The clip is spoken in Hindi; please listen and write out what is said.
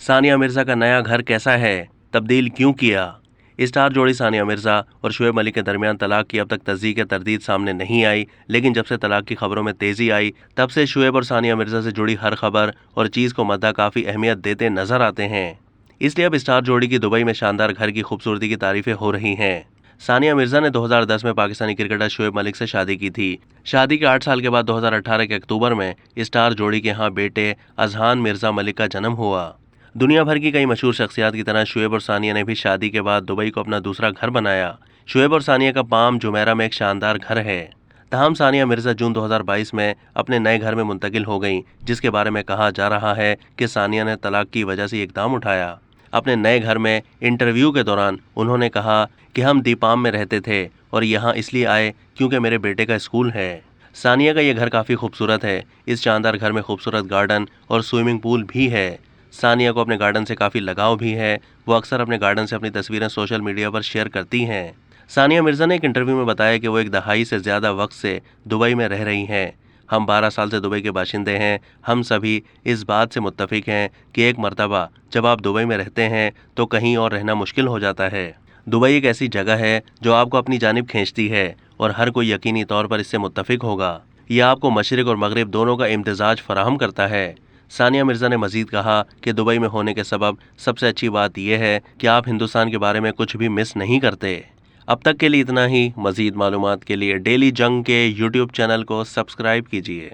सानिया मिर्जा का नया घर कैसा है, तब्दील क्यों किया? स्टार जोड़ी सानिया मिर्जा और शुएब मलिक के दरमियान तलाक की अब तक तस्दीक या तरदीद सामने नहीं आई, लेकिन जब से तलाक की खबरों में तेजी आई, तब से शुएब और सानिया मिर्जा से जुड़ी हर खबर और चीज को मद्दा काफी अहमियत देते नजर आते हैं। इसलिए अब स्टार जोड़ी की दुबई में शानदार घर की खूबसूरती की तारीफें हो रही हैं। सानिया मिर्जा ने 2010 में पाकिस्तानी क्रिकेटर शुएब मलिक से शादी की थी। शादी के 8 साल के बाद 2018 के अक्टूबर में स्टार जोड़ी के यहाँ बेटे अजहान मिर्जा मलिक का जन्म हुआ। दुनिया भर की कई मशहूर शख्सियात की तरह शुएब और सानिया ने भी शादी के बाद दुबई को अपना दूसरा घर बनाया। शुएब और सानिया का पाम जुमेरा में एक शानदार घर है। तमाम सानिया मिर्जा जून 2022 में अपने नए घर में मुंतकिल हो गईं, जिसके बारे में कहा जा रहा है कि सानिया ने तलाक की वजह से इकदाम उठाया। अपने नए घर में इंटरव्यू के दौरान उन्होंने कहा कि हम दीपाम में रहते थे और यहाँ इसलिए आए क्योंकि मेरे बेटे का स्कूल है। सानिया का ये घर काफ़ी खूबसूरत है। इस शानदार घर में खूबसूरत गार्डन और स्विमिंग पूल भी है। सानिया को अपने गार्डन से काफ़ी लगाव भी है। वो अक्सर अपने गार्डन से अपनी तस्वीरें सोशल मीडिया पर शेयर करती हैं। सानिया मिर्जा ने एक इंटरव्यू में बताया कि वो एक दहाई से ज़्यादा वक्त से दुबई में रह रही हैं। हम 12 साल से दुबई के बाशिंदे हैं। हम सभी इस बात से मुत्तफिक हैं कि एक मर्तबा जब आप दुबई में रहते हैं तो कहीं और रहना मुश्किल हो जाता है। दुबई एक ऐसी जगह है जो आपको अपनी जानिब खींचती है और हर कोई यकीनी तौर पर इससे मुत्तफिक होगा। यह आपको मशरिक और मगरिब दोनों का इम्तिजाज फराहम करता है। सानिया मिर्जा ने मजीद कहा कि दुबई में होने के सबब सबसे अच्छी बात यह है कि आप हिंदुस्तान के बारे में कुछ भी मिस नहीं करते। अब तक के लिए इतना ही। मजीद मालूमात के लिए डेली जंग के यूट्यूब चैनल को सब्सक्राइब कीजिए।